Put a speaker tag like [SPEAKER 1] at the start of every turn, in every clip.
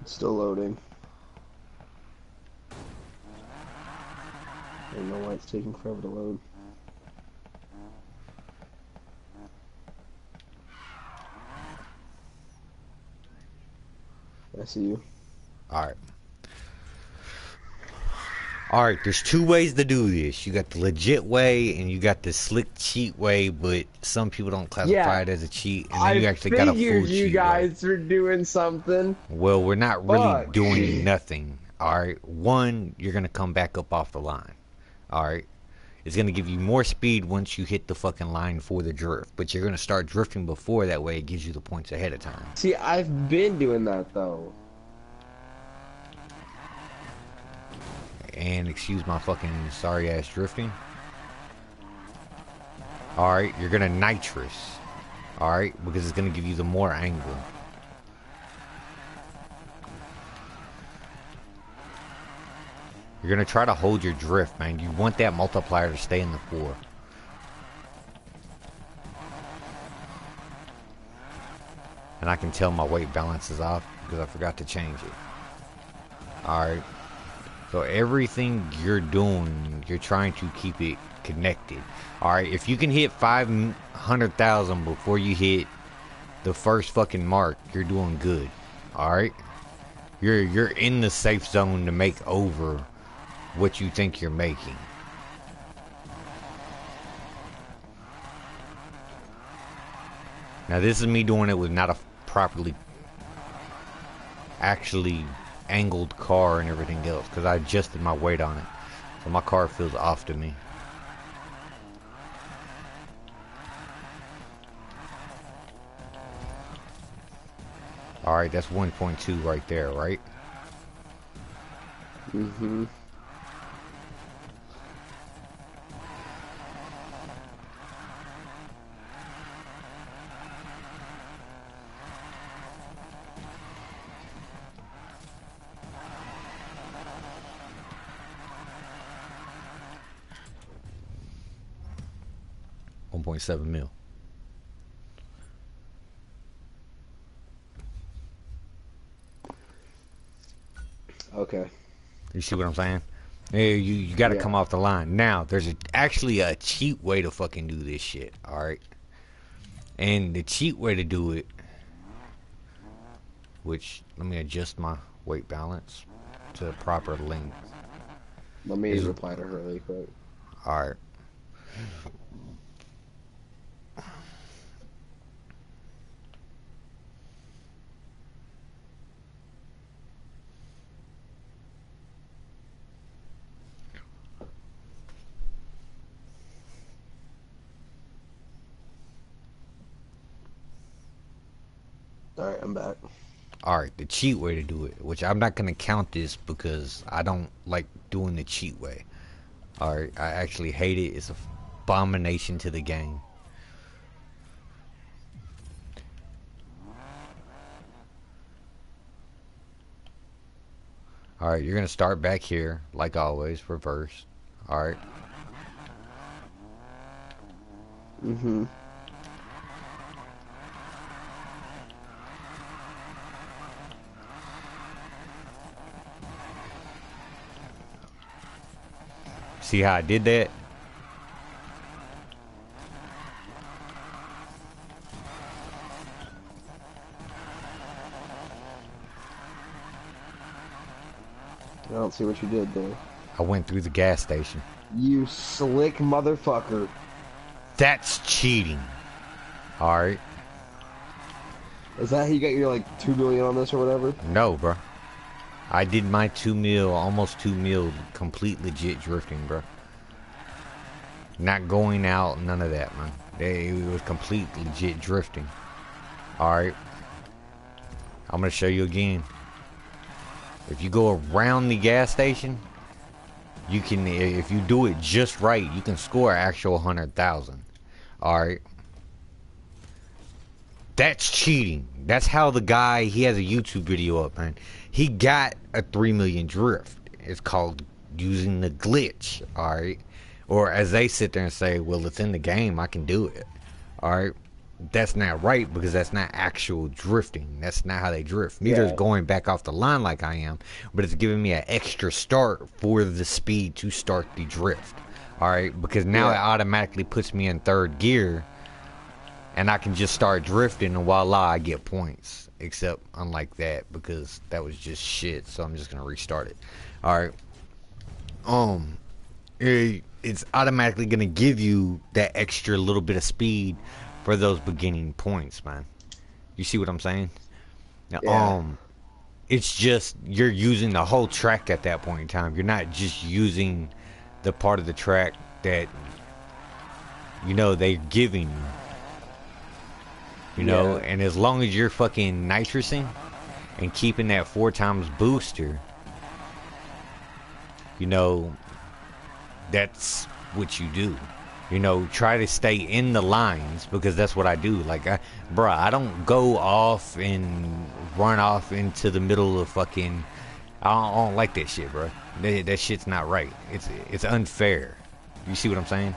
[SPEAKER 1] It's still loading. I don't know why it's taking forever to load. I see you.
[SPEAKER 2] Alright. Alright, there's two ways to do this. You got the legit way and you got the slick cheat way, but some people don't classify it as a cheat, and then
[SPEAKER 1] I
[SPEAKER 2] you actually got a
[SPEAKER 1] figured
[SPEAKER 2] full
[SPEAKER 1] you
[SPEAKER 2] cheat way.
[SPEAKER 1] guys were doing something.
[SPEAKER 2] Well, we're not really
[SPEAKER 1] Fuck.
[SPEAKER 2] doing nothing. Alright. One, you're gonna come back up off the line. Alright. It's gonna give you more speed once you hit the fucking line for the drift. But you're gonna start drifting before, that way it gives you the points ahead of time.
[SPEAKER 1] See, I've been doing that though.
[SPEAKER 2] And excuse my fucking sorry ass drifting. Alright, you're gonna nitrous. Alright, because it's gonna give you the more angle. You're gonna try to hold your drift, man. You want that multiplier to stay in the 4. And I can tell my weight balance is off because I forgot to change it. Alright. So everything you're doing, you're trying to keep it connected. Alright, if you can hit 500,000 before you hit the first fucking mark, you're doing good. Alright? You're in the safe zone to make over what you think you're making. Now this is me doing it with not a properly actually angled car and everything else, because I adjusted my weight on it, so my car feels off to me. Alright, that's 1.2 right there, right?
[SPEAKER 1] Mm-hmm.
[SPEAKER 2] $1.7 mil.
[SPEAKER 1] Okay.
[SPEAKER 2] You see what I'm saying? Hey, you got to come off the line. Now, there's actually a cheap way to fucking do this shit, alright? And the cheap way to do it, which, let me adjust my weight balance to the proper length.
[SPEAKER 1] Let me reply to her really quick.
[SPEAKER 2] Alright.
[SPEAKER 1] Alright, I'm back.
[SPEAKER 2] Alright, the cheat way to do it, which I'm not going to count this because I don't like doing the cheat way. Alright, I actually hate it. It's an abomination to the game. Alright, you're going to start back here, like always, reverse. Alright.
[SPEAKER 1] Mm-hmm.
[SPEAKER 2] See how I did that?
[SPEAKER 1] I don't see what you did there.
[SPEAKER 2] I went through the gas station.
[SPEAKER 1] You slick motherfucker.
[SPEAKER 2] That's cheating. Alright.
[SPEAKER 1] Is that how you got your, like, 2 million on this or whatever?
[SPEAKER 2] No, bro. I did my 2 mil, almost 2 mil, complete legit drifting, bro. Not going out, none of that, man. It was complete legit drifting. Alright. I'm going to show you again. If you go around the gas station, you can, if you do it just right, you can score actual 100,000. Alright. That's cheating. That's how the guy, he has a YouTube video up, man. He got a 3 million drift. It's called using the glitch, alright? Or as they sit there and say, well, it's in the game, I can do it. Alright? that's not right because that's not actual drifting. That's not how they drift. Neither is
[SPEAKER 1] Yeah.
[SPEAKER 2] going back off the line like I am, but it's giving me an extra start for the speed to start the drift. All right, because now it automatically puts me in third gear, and I can just start drifting, and voila, I get points. Except unlike that, because that was just shit. So I'm just gonna restart it. All right. It's automatically gonna give you that extra little bit of speed for those beginning points, man. You see what I'm saying? Now,
[SPEAKER 1] Yeah.
[SPEAKER 2] it's just you're using the whole track at that point in time. You're not just using the part of the track that they're giving you. You know, and as long as you're fucking nitrosing and keeping that 4 times booster, that's what you do. Try to stay in the lines because that's what I do. Like, I don't go off and run off into the middle of fucking. I don't like that shit, bro. That shit's not right. It's unfair. You see what I'm saying?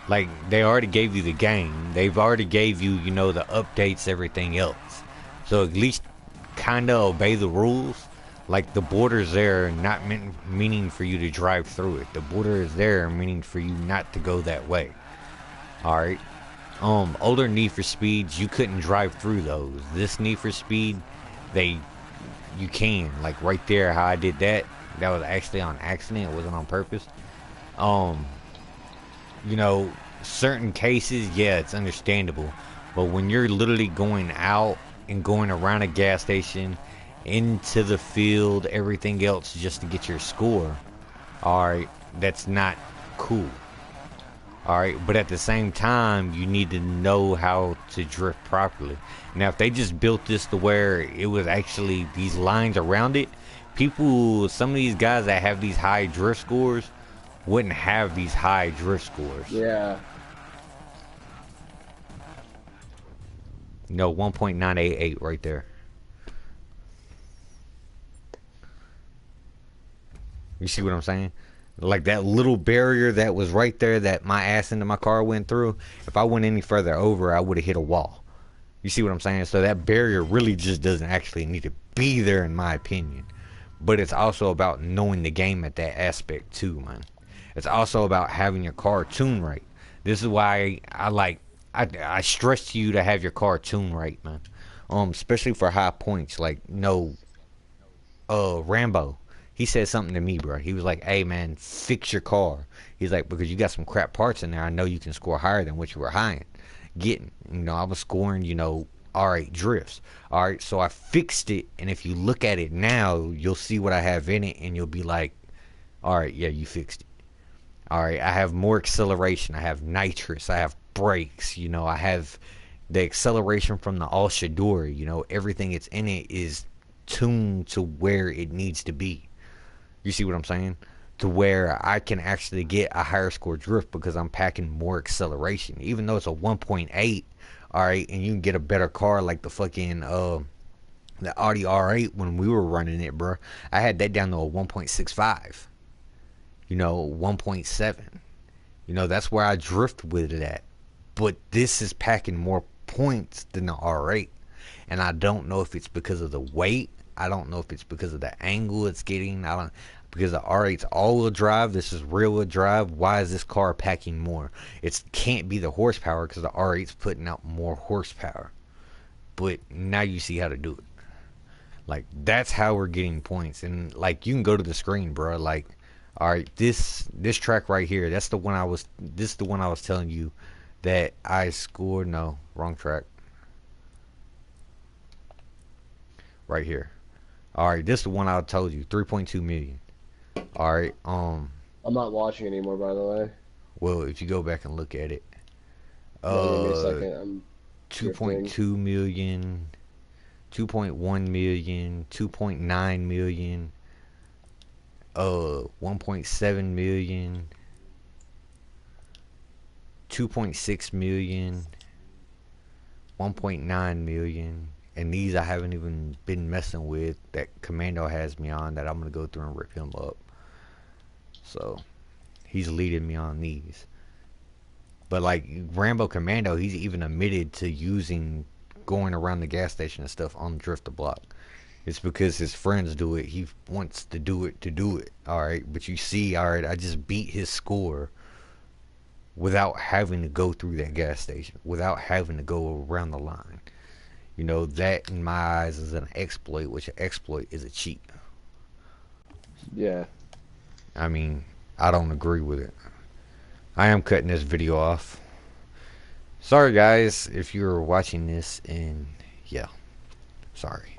[SPEAKER 2] Like, they already gave you the game. They've already gave you, the updates, everything else. So at least kind of obey the rules. Like, the border's there, not meaning for you to drive through it. The border is there, meaning for you not to go that way. Alright? Older Need for Speeds, you couldn't drive through those. This Need for Speed, you can. Like, right there, how I did that was actually on accident. It wasn't on purpose. Certain cases, yeah, it's understandable. But when you're literally going out and going around a gas station, into the field, everything else just to get your score, alright, that's not cool. Alright, but at the same time, you need to know how to drift properly. Now, if they just built this to where it was actually these lines around it, some of these guys that have these high drift scores wouldn't have these high drift scores.
[SPEAKER 1] Yeah.
[SPEAKER 2] 1.988 right there. You see what I'm saying? Like that little barrier that was right there that my ass into my car went through. If I went any further over, I would have hit a wall. You see what I'm saying? So that barrier really just doesn't actually need to be there, in my opinion. But it's also about knowing the game at that aspect too, man. It's also about having your car tuned right. This is why I stress to you to have your car tuned right, man. Especially for high points. Like, Rambo. He said something to me, bro. He was like, hey, man, fix your car. He's like, because you got some crap parts in there. I know you can score higher than what you were getting. I was scoring, alright drifts. Alright, so I fixed it. And if you look at it now, you'll see what I have in it. And you'll be like, alright, yeah, you fixed it. Alright, I have more acceleration. I have nitrous. I have brakes. I have the acceleration from the Al Shadour. Everything that's in it is tuned to where it needs to be. You see what I'm saying? To where I can actually get a higher score drift because I'm packing more acceleration. Even though it's a 1.8, alright, and you can get a better car like the fucking, the Audi R8 when we were running it, bro. I had that down to a 1.65. 1.7. That's where I drift with it at. But this is packing more points than the R8. And I don't know if it's because of the weight. I don't know if it's because of the angle it's getting. Because the R8's all-wheel drive. This is rear-wheel drive. Why is this car packing more? It can't be the horsepower because the R8's putting out more horsepower. But now you see how to do it. Like, that's how we're getting points. And, like, you can go to the screen, bro. Like, alright, this track right here, this is the one I was telling you that I scored. No, wrong track. Right here. Alright, this is the one I told you, 3.2 million. Alright,
[SPEAKER 1] I'm not watching anymore, by the way.
[SPEAKER 2] well, if you go back and look at it,
[SPEAKER 1] Give me a second. I'm
[SPEAKER 2] 2.2 million, 2.1 million, 2.9 million, 1.7 million, 2.6 million, 1.9 million. And these I haven't even been messing with, that Commando has me on, that I'm going to go through and rip him up. So, he's leading me on these. But like Rambo Commando, he's even admitted to using going around the gas station and stuff on the drifter block. It's because his friends do it. He wants to do it. All right, but you see, all right, I just beat his score without having to go through that gas station, without having to go around the line. You know, that in my eyes is an exploit, which an exploit is a cheat.
[SPEAKER 1] Yeah.
[SPEAKER 2] I mean, I don't agree with it. I am cutting this video off. Sorry guys if you're watching this, and yeah, sorry.